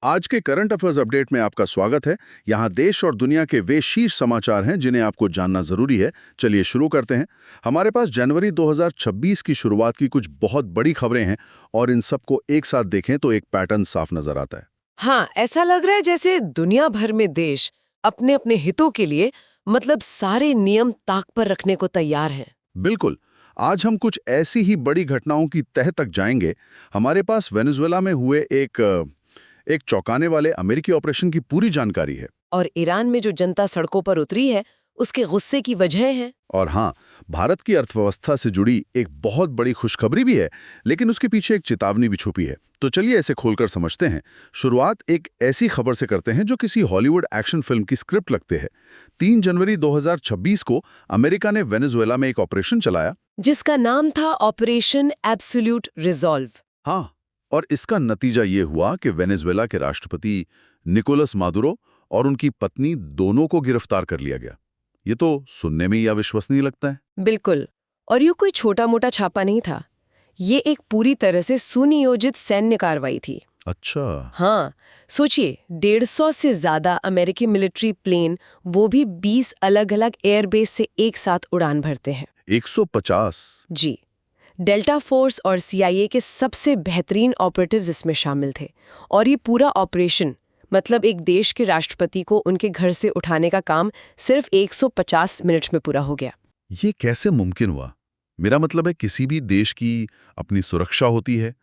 आज के current affairs update में आपका स्वागत है। यहाँ देश और दुनिया के वे शीर्ष समाचार हैं जिन्हें आपको जानना जरूरी है। चलिए शुरू करते हैं। हमारे पास जनवरी 2026 की शुरुआत की कुछ बहुत बड़ी खबरें हैं और इन सबको एक साथ देखें तो एक पैटर्न साफ नजर आता है। हाँ, ऐसा लग रहा है जैसे दुनिया भर में देश अपने अपने हितों के लिए मतलब सारे नियम ताक पर रखने को तैयार हैं। बिल्कुल। आज हम कुछ ऐसी ही बड़ी घटनाओं की तह तक जाएंगे। हमारे पास वेनेजुएला में हुए एक चौंकाने वाले अमेरिकी ऑपरेशन की पूरी जानकारी है। और ईरान में जो जनता सड़कों पर उतरी है, उसके गुस्से की वजह है। और हाँ, भारत की अर्थव्यवस्था से जुड़ी एक बहुत बड़ी खुशखबरी भी है, लेकिन उसके पीछे एक चेतावनी भी छुपी है। तो चलिए इसे खोलकर समझते हैं। शुरुआत एक ऐसी खबर से करते हैं जो किसी हॉलीवुड एक्शन फिल्म की स्क्रिप्ट लगते हैं। 3 जनवरी 2026 को अमेरिका ने वेनेजुएला में एक ऑपरेशन चलाया, जिसका नाम था ऑपरेशन एब्सोल्यूट रिजॉल्व। हाँ, और इसका नतीजा ये हुआ कि वेनेजुएला के राष्ट्रपति निकोलस मादुरो और उनकी पत्नी दोनों को गिरफ्तार कर लिया गया। ये तो सुनने में ही अविश्वसनीय लगता है। बिल्कुल। और ये कोई छोटा मोटा छापा नहीं था। ये एक पूरी तरह से सुनियोजित सैन्य कार्रवाई थी। अच्छा। हाँ, सोचिए 150 से ज्यादा अमेरिकी मिलिट्री प्लेन, वो भी 20 अलग-अलग एयरबेस से एक साथ उड़ान भरते हैं। 150? जी। डेल्टा फोर्स और सीआईए के सबसे बेहतरीन ऑपरेटिव्स इसमें शामिल थे। और ये पूरा ऑपरेशन मतलब एक देश के राष्ट्रपति को उनके घर से उठाने का काम सिर्फ 150 मिनट में पूरा हो गया। ये कैसे मुमकिन हुआ? मेरा मतलब है किसी भी देश की अपनी सुरक्षा होती है,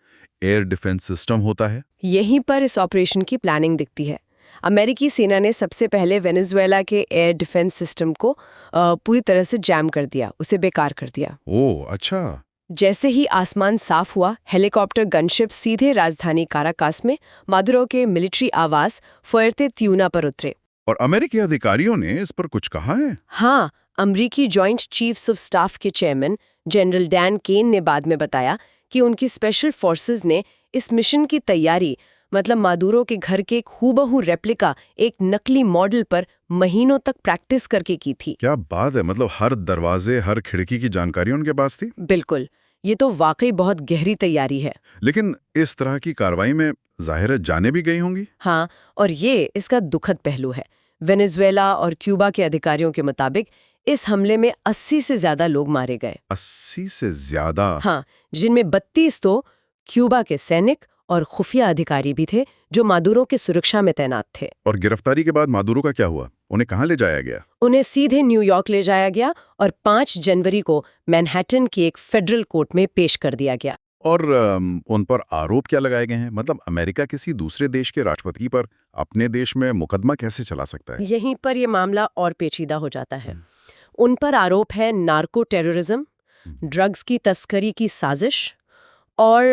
एयर डिफेंस सिस्टम होता है। यहीं पर इस ऑपरेशन की प्लानिंग दिखती है। अमेरिकी सेना ने सबसे पहले वेनेजुएला के एयर डिफेंस सिस्टम को पूरी तरह से जैम कर दिया, उसे बेकार कर दिया। ओह, अच्छा। जैसे ही आसमान साफ हुआ, हेलीकॉप्टर गनशिप सीधे राजधानी काराकास में मादुरो के मिलिट्री आवास फुएर्ते त्यूना पर उतरे। और अमेरिकी अधिकारियों ने इस पर कुछ कहा है? हाँ, अमरीकी जॉइंट चीफ्स ऑफ स्टाफ के चेयरमैन जनरल डैन केन ने बाद में बताया कि उनकी स्पेशल फोर्सेस ने इस मिशन की तैयारी मतलब मादुरो के घर के एक हूबहू रेप्लिका, एक नकली मॉडल पर महीनों तक प्रैक्टिस करके की थी। क्या बात है, मतलब हर दरवाजे, हर खिड़की की जानकारी उनके पास थी। बिल्कुल, ये तो वाकई बहुत गहरी तैयारी है। लेकिन इस तरह की कार्रवाई में जाहिर है जानें भी गई होंगी। हाँ, और ये इसका दुखद पहलू है। वेनेजुएला और क्यूबा के अधिकारियों के मुताबिक इस हमले में 80 से ज्यादा लोग मारे गए। 80 से ज्यादा? हाँ, जिनमें 32 तो क्यूबा के सैनिक और खुफिया अधिकारी भी थे जो मादुरो के सुरक्षा में तैनात थे। और गिरफ्तारी के बाद मादुरो का क्या हुआ? उन्हें कहाँ ले जाया गया? उन्हें सीधे न्यूयॉर्क ले जाया गया और 5 जनवरी को मैनहट्टन की एक फेडरल कोर्ट में पेश कर दिया गया। और उन पर आरोप क्या लगाए गए हैं? मतलब अमेरिका किसी दूसरे देश के राष्ट्रपति पर अपने देश में मुकदमा कैसे चला सकता है? यहीं पर यह मामला और पेचीदा हो जाता है। उन पर आरोप है नार्को टेररिज्म, ड्रग्स की तस्करी की साजिश और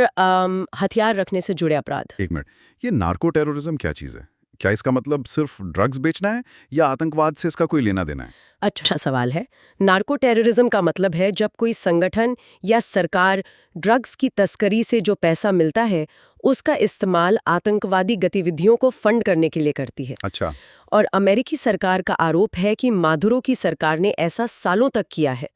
हथियार रखने से जुड़े अपराध। एक मिनट, ये नार्को टेररिज्म क्या चीज़ है? क्या इसका मतलब सिर्फ ड्रग्स बेचना है या आतंकवाद से इसका कोई लेना देना है? अच्छा सवाल है। नार्को टेररिज्म का मतलब है जब कोई संगठन या सरकार ड्रग्स की तस्करी से जो पैसा मिलता है उसका इस्तेमाल आतंकवादी गतिविधियों को फंड करने के लिए करती है। अच्छा। और अमेरिकी सरकार का आरोप है कि मादुरो की सरकार ने ऐसा सालों तक किया है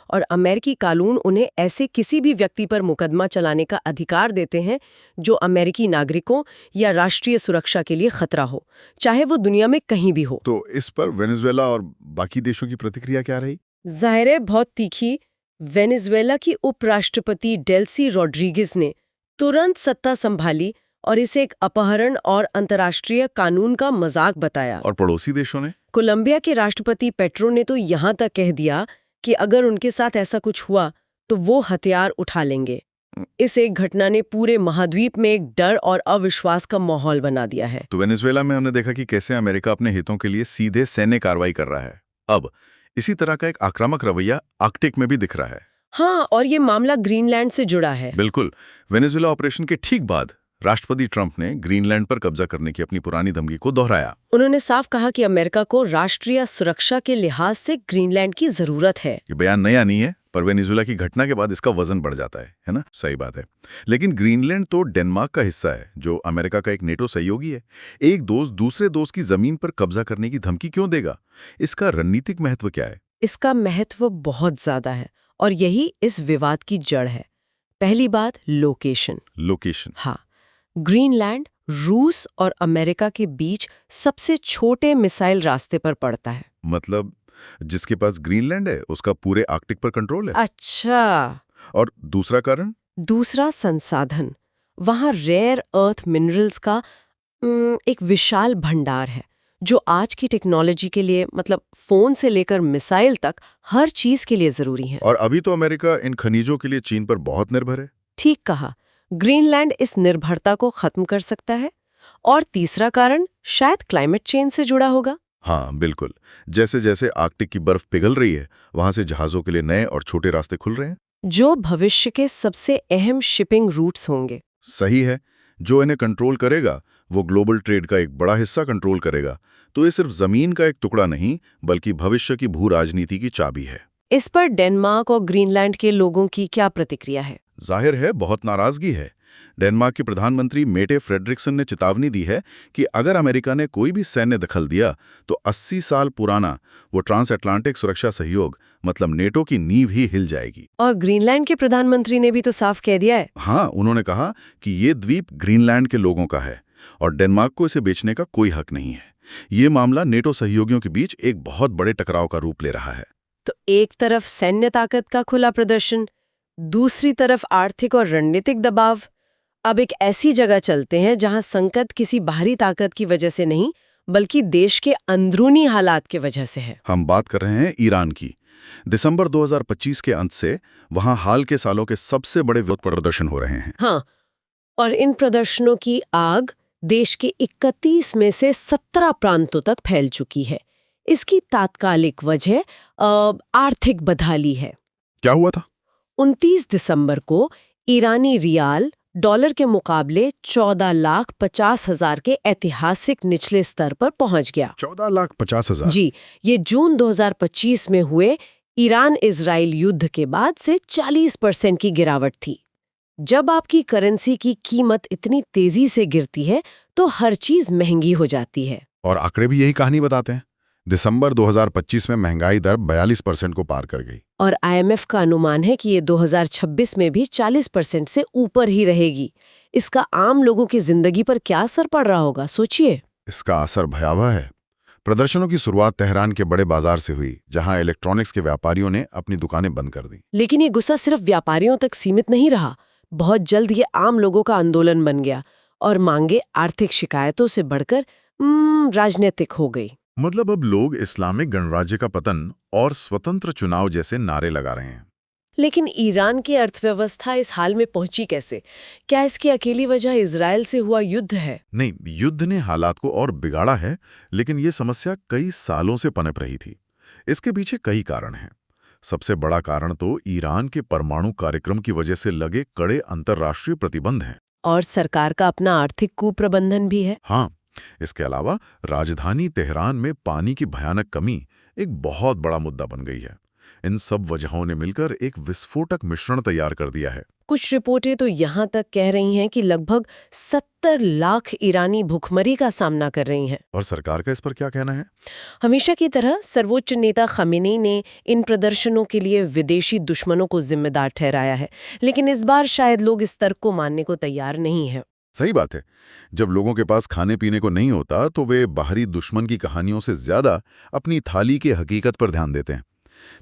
और अमेरिकी कानून उन्हें ऐसे किसी भी व्यक्ति पर मुकदमा चलाने का अधिकार देते हैं जो अमेरिकी नागरिकों या राष्ट्रीय सुरक्षा के लिए खतरा हो, चाहे वो दुनिया में कहीं भी हो। तो इस पर वेनेजुएला और बाकी देशों की प्रतिक्रिया क्या रही? जाहिर है बहुत तीखी। वेनेजुएला की उपराष्ट्रपति डेल्सी रोड्रिगेज ने तुरंत सत्ता संभाली और इसे एक अपहरण और अंतर्राष्ट्रीय कानून का मजाक बताया। और पड़ोसी देशों ने? कोलंबिया के राष्ट्रपति पेट्रो ने तो यहाँ तक कह दिया कि अगर उनके साथ ऐसा कुछ हुआ तो वो हथियार उठा लेंगे। इस एक घटना ने पूरे महाद्वीप में एक डर और अविश्वास का माहौल बना दिया है। तो वेनेजुएला में हमने देखा कि कैसे अमेरिका अपने हितों के लिए सीधे सैन्य कार्रवाई कर रहा है। अब इसी तरह का एक आक्रामक रवैया आर्कटिक में भी दिख रहा है। हाँ, और ये मामला ग्रीनलैंड से जुड़ा है। बिल्कुल। वेनेजुएला ऑपरेशन के ठीक बाद राष्ट्रपति ट्रंप ने ग्रीनलैंड पर कब्जा करने की अपनी पुरानी धमकी को दोहराया। उन्होंने साफ कहा कि अमेरिका को राष्ट्रीय सुरक्षा के लिहाज से ग्रीनलैंड की जरूरत है। ये बयान नया नहीं है, पर वेनेजुएला की घटना के बाद इसका वजन बढ़ जाता है ना? सही बात है। लेकिन ग्रीनलैंड तो डेनमार्क का हिस्सा है, जो अमेरिका का एक नेटो सहयोगी है। एक दोस्त दूसरे दोस्त की जमीन पर कब्जा करने की धमकी क्यों देगा? इसका रणनीतिक महत्व क्या है? इसका महत्व बहुत ज्यादा है और यही इस विवाद की जड़ है। पहली बात, लोकेशन। लोकेशन? हाँ, ग्रीनलैंड रूस और अमेरिका के बीच सबसे छोटे मिसाइल रास्ते पर पड़ता है। मतलब जिसके पास ग्रीनलैंड है उसका पूरे आर्कटिक पर कंट्रोल है। अच्छा। और दूसरा कारण? दूसरा संसाधन। वहां रेयर अर्थ मिनरल्स का एक विशाल भंडार है जो आज की टेक्नोलॉजी के लिए, मतलब फोन से लेकर मिसाइल तक, हर चीज के लिए जरूरी है। और अभी तो अमेरिका इन खनिजों के लिए चीन पर बहुत निर्भर है। ठीक कहा। ग्रीनलैंड इस निर्भरता को खत्म कर सकता है। और तीसरा कारण शायद क्लाइमेट चेंज से जुड़ा होगा। हाँ बिल्कुल, जैसे जैसे आर्कटिक की बर्फ पिघल रही है वहां से जहाजों के लिए नए और छोटे रास्ते खुल रहे हैं, जो भविष्य के सबसे अहम शिपिंग रूट्स होंगे। सही है। जो इन्हें कंट्रोल करेगा वो ग्लोबल ट्रेड का एक बड़ा हिस्सा कंट्रोल करेगा। तो ये सिर्फ जमीन का एक टुकड़ा नहीं बल्कि भविष्य की भू राजनीति की चाबी है। इस पर डेनमार्क और ग्रीनलैंड के लोगों की क्या प्रतिक्रिया है? जाहिर है बहुत नाराजगी है। डेनमार्क के प्रधानमंत्री मेटे फ्रेडरिक्सन ने चेतावनी दी है कि अगर अमेरिका ने कोई भी सैन्य दखल दिया तो 80 साल पुराना वो ट्रांस अटलांटिक सुरक्षा सहयोग मतलब नेटो की नींव ही हिल जाएगी। और ग्रीनलैंड के प्रधानमंत्री ने भी तो साफ कह दिया है। हाँ, उन्होंने कहा कि ये द्वीप ग्रीनलैंड के लोगों का है और डेनमार्क को इसे बेचने का कोई हक नहीं है। ये मामला नेटो सहयोगियों के बीच एक बहुत बड़े टकराव का रूप ले रहा है। तो एक तरफ सैन्य ताकत का खुला प्रदर्शन, दूसरी तरफ आर्थिक और रणनीतिक दबाव। अब एक ऐसी जगह चलते हैं जहां संकट किसी बाहरी ताकत की वजह से नहीं बल्कि देश के अंदरूनी हालात के वजह से है। हम बात कर रहे हैं ईरान की। दिसंबर 2025 के अंत से वहां हाल के सालों के सबसे बड़े विरोध प्रदर्शन हो रहे हैं। हाँ, और इन प्रदर्शनों की आग देश के 31 में से 17 प्रांतों तक फैल चुकी है। इसकी तात्कालिक वजह आर्थिक बदहाली है। क्या हुआ था? 29 दिसंबर को ईरानी रियाल डॉलर के मुकाबले 14,50,000 के ऐतिहासिक निचले स्तर पर पहुंच गया। 14,50,000? जी, ये जून 2025 में हुए ईरान इजराइल युद्ध के बाद से 40% की गिरावट थी। जब आपकी करेंसी की कीमत इतनी तेजी से गिरती है तो हर चीज महंगी हो जाती है। और आंकड़े भी यही कहानी बताते हैं। दिसंबर 2025 में महंगाई दर 42% को पार कर गई। और IMF का अनुमान है कि ये 2026 में भी 40% से ऊपर ही रहेगी। इसका आम लोगों की जिंदगी पर क्या असर पड़ रहा होगा, सोचिए। इसका असर भयावह है। प्रदर्शनों की शुरुआत तेहरान के बड़े बाजार से हुई, जहां इलेक्ट्रॉनिक्स के व्यापारियों ने अपनी दुकानें बंद कर दी। लेकिन ये गुस्सा सिर्फ व्यापारियों तक सीमित नहीं रहा। बहुत जल्द ये आम लोगों का आंदोलन बन गया और मांगे आर्थिक शिकायतों से बढ़कर राजनीतिक हो गई। मतलब अब लोग इस्लामिक गणराज्य का पतन और स्वतंत्र चुनाव जैसे नारे लगा रहे हैं। लेकिन ईरान की अर्थव्यवस्था इस हाल में पहुंची कैसे? क्या इसकी अकेली वजह इजराइल से हुआ युद्ध है? नहीं, युद्ध ने हालात को और बिगाड़ा है, लेकिन ये समस्या कई सालों से पनप रही थी। इसके पीछे कई कारण हैं। सबसे बड़ा कारण तो ईरान के परमाणु कार्यक्रम की वजह से लगे कड़े अंतर्राष्ट्रीय प्रतिबंध हैं। और सरकार का अपना आर्थिक कुप्रबंधन भी है। हाँ, इसके अलावा राजधानी तेहरान में पानी की भयानक कमी एक बहुत बड़ा मुद्दा बन गई है। इन सब वजहों ने मिलकर एक विस्फोटक मिश्रण तैयार कर दिया है। कुछ रिपोर्टें तो यहाँ तक कह रही हैं कि लगभग 70 लाख ईरानी भूखमरी का सामना कर रही हैं। और सरकार का इस पर क्या कहना है? हमेशा की तरह सर्वोच्च नेता खमेनी ने इन प्रदर्शनों के लिए विदेशी दुश्मनों को जिम्मेदार ठहराया है, लेकिन इस बार शायद लोग इस तर्क को मानने को तैयार नहीं हैं। सही बात है। जब लोगों के पास खाने पीने को नहीं होता तो वे बाहरी दुश्मन की कहानियों से ज्यादा अपनी थाली की हकीकत पर ध्यान देते हैं।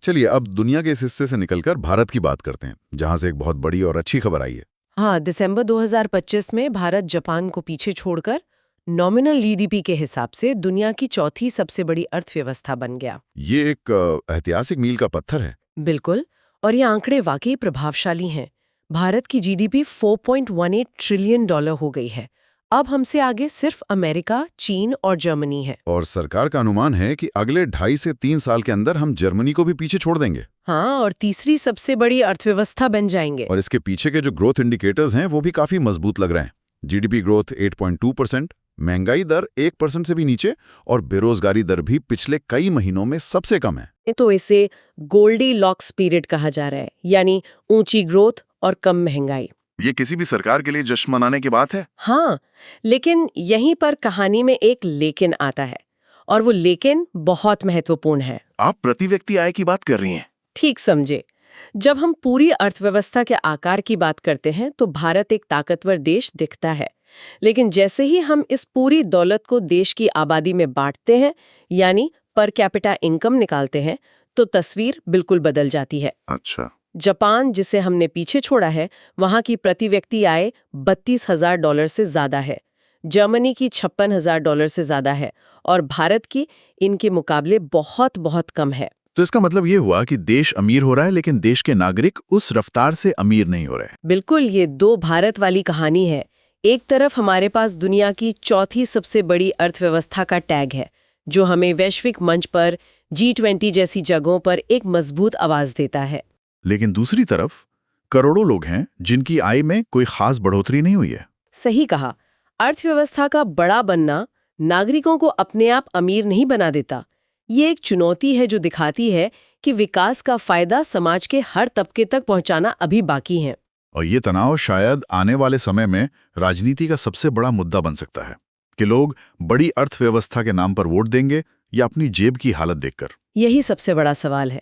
चलिए अब दुनिया के इस हिस्से से निकलकर भारत की बात करते हैं, जहां से एक बहुत बड़ी और अच्छी खबर आई है। हाँ, दिसंबर 2025 में भारत जापान को पीछे छोड़कर नॉमिनल GDP के हिसाब से दुनिया की चौथी सबसे बड़ी अर्थव्यवस्था बन गया। ये एक ऐतिहासिक मील का पत्थर है। बिल्कुल, और ये आंकड़े वाकई प्रभावशाली हैं। भारत की GDP $4.18 ट्रिलियन हो गई है। अब हमसे आगे सिर्फ अमेरिका, चीन और जर्मनी है। और सरकार का अनुमान है कि अगले 2.5 से 3 साल के अंदर हम जर्मनी को भी पीछे छोड़ देंगे। हाँ, और तीसरी सबसे बड़ी अर्थव्यवस्था बन जाएंगे। और इसके पीछे के जो ग्रोथ इंडिकेटर्स हैं वो भी काफी मजबूत लग रहे हैं। GDP ग्रोथ 8.2%, महंगाई दर 1% से भी नीचे और बेरोजगारी दर भी पिछले कई महीनों में सबसे कम है। तो इसे गोल्डी लॉक्स पीरियड कहा जा रहा है, यानी ऊंची ग्रोथ और कम महंगाई। ये किसी भी सरकार के लिए जश्न मनाने की बात है। हाँ, लेकिन यहीं पर कहानी में एक लेकिन आता है, और वो लेकिन बहुत महत्वपूर्ण है। आप प्रति व्यक्ति आय की बात कर रही हैं? ठीक समझे। जब हम पूरी अर्थव्यवस्था के आकार की बात करते हैं तो भारत एक ताकतवर देश दिखता है, लेकिन जैसे ही हम इस पूरी दौलत को देश की आबादी में बांटते हैं, यानी पर कैपिटा इनकम निकालते हैं, तो तस्वीर बिल्कुल बदल जाती है। अच्छा। जापान, जिसे हमने पीछे छोड़ा है, वहां की प्रति व्यक्ति आय $32,000 से ज्यादा है। जर्मनी की $56,000 से ज्यादा है और भारत की इनके मुकाबले बहुत बहुत कम है। तो इसका मतलब ये हुआ कि देश अमीर हो रहा है लेकिन देश के नागरिक उस रफ्तार से अमीर नहीं हो रहे। बिल्कुल, ये दो भारत वाली कहानी है। एक तरफ हमारे पास दुनिया की चौथी सबसे बड़ी अर्थव्यवस्था का टैग है, जो हमें वैश्विक मंच पर G20 जैसी जगहों पर एक मजबूत आवाज देता है। लेकिन दूसरी तरफ करोड़ों लोग हैं जिनकी आय में कोई खास बढ़ोतरी नहीं हुई है। सही कहा, अर्थव्यवस्था का बड़ा बनना नागरिकों को अपने आप अमीर नहीं बना देता। ये एक चुनौती है जो दिखाती है कि विकास का फायदा समाज के हर तबके तक पहुंचाना अभी बाकी है। और ये तनाव शायद आने वाले समय में राजनीति का सबसे बड़ा मुद्दा बन सकता है कि लोग बड़ी अर्थव्यवस्था के नाम पर वोट देंगे या अपनी जेब की हालत देखकर। यही सबसे बड़ा सवाल है।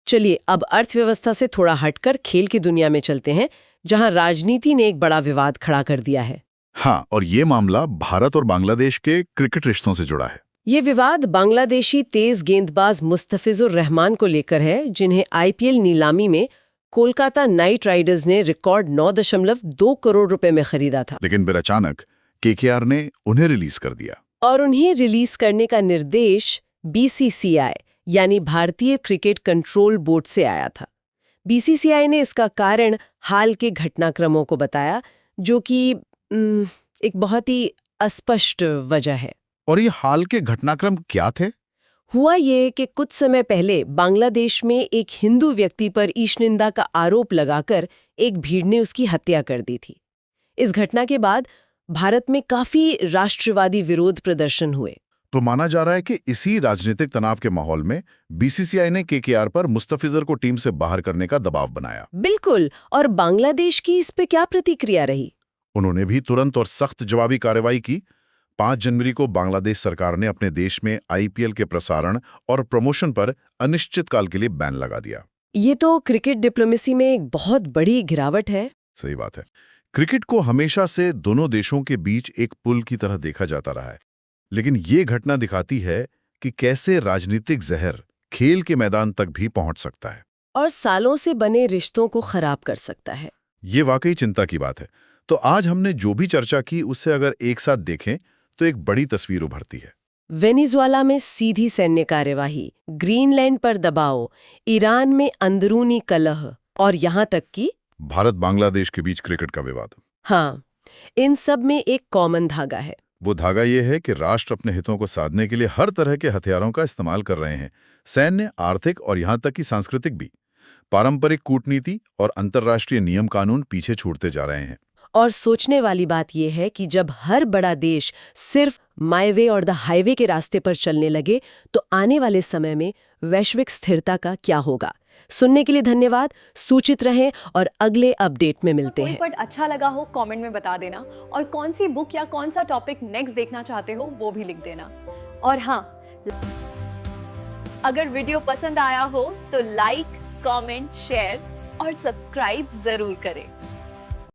चलिए अब अर्थव्यवस्था से थोड़ा हटकर खेल की दुनिया में चलते हैं, जहां राजनीति ने एक बड़ा विवाद खड़ा कर दिया है। हाँ, और ये मामला भारत और बांग्लादेश के क्रिकेट रिश्तों से जुड़ा है। ये विवाद बांग्लादेशी तेज गेंदबाज मुस्तफिजुर रहमान को लेकर है, जिन्हें IPL नीलामी में कोलकाता नाइट राइडर्स ने रिकॉर्ड 9.2 करोड़ रुपए में खरीदा था। लेकिन फिर अचानक KKR ने उन्हें रिलीज कर दिया। और उन्हें रिलीज करने का निर्देश BCCI यानी भारतीय क्रिकेट कंट्रोल बोर्ड से आया था। BCCI ने इसका कारण हाल के घटनाक्रमों को बताया, जो कि एक बहुत ही अस्पष्ट वजह है। और ये हाल के घटनाक्रम क्या थे? हुआ ये कि कुछ समय पहले बांग्लादेश में एक हिंदू व्यक्ति पर ईशनिंदा का आरोप लगाकर एक भीड़ ने उसकी हत्या कर दी थी। इस घटना के बाद भारत में काफी राष्ट्रवादी विरोध प्रदर्शन हुए। तो माना जा रहा है कि इसी राजनीतिक तनाव के माहौल में BCCI ने KKR पर मुस्तफिजुर को टीम से बाहर करने का दबाव बनाया। बिल्कुल, और बांग्लादेश की इस पे क्या प्रतिक्रिया रही? उन्होंने भी तुरंत और सख्त जवाबी कार्रवाई की। 5 जनवरी को बांग्लादेश सरकार ने अपने देश में IPL के प्रसारण और प्रमोशन पर अनिश्चितकाल के लिए बैन लगा दिया। ये तो क्रिकेट डिप्लोमेसी में एक बहुत बड़ी गिरावट है। सही बात है। क्रिकेट को हमेशा से दोनों देशों के बीच एक पुल की तरह देखा जाता रहा है, लेकिन ये घटना दिखाती है कि कैसे राजनीतिक जहर खेल के मैदान तक भी पहुंच सकता है और सालों से बने रिश्तों को खराब कर सकता है। ये वाकई चिंता की बात है। तो आज हमने जो भी चर्चा की उससे अगर एक साथ देखें तो एक बड़ी तस्वीर उभरती है। वेनेजुएला में सीधी सैन्य कार्यवाही, ग्रीनलैंड पर दबाव, ईरान में अंदरूनी कलह और यहाँ तक कि भारत बांग्लादेश के बीच क्रिकेट का विवाद। हाँ, इन सब में एक कॉमन धागा है। वो धागा ये है कि राष्ट्र अपने हितों को साधने के लिए हर तरह के हथियारों का इस्तेमाल कर रहे हैं, सैन्य, आर्थिक और यहाँ तक कि सांस्कृतिक भी। पारंपरिक कूटनीति और अंतर्राष्ट्रीय नियम कानून पीछे छूटते जा रहे हैं। और सोचने वाली बात यह है कि जब हर बड़ा देश सिर्फ माय वे और द हाईवे के रास्ते पर चलने लगे, तो आने वाले समय में वैश्विक स्थिरता का क्या होगा। सुनने के लिए धन्यवाद। सूचित रहें और अगले अपडेट में मिलते हैं। कोई पार्ट अच्छा लगा हो कमेंट में बता देना, और कौन सी बुक या कौन सा टॉपिक नेक्स्ट देखना चाहते हो वो भी लिख देना। और हाँ, अगर वीडियो पसंद आया हो तो लाइक, कमेंट, शेयर और सब्सक्राइब जरूर करें।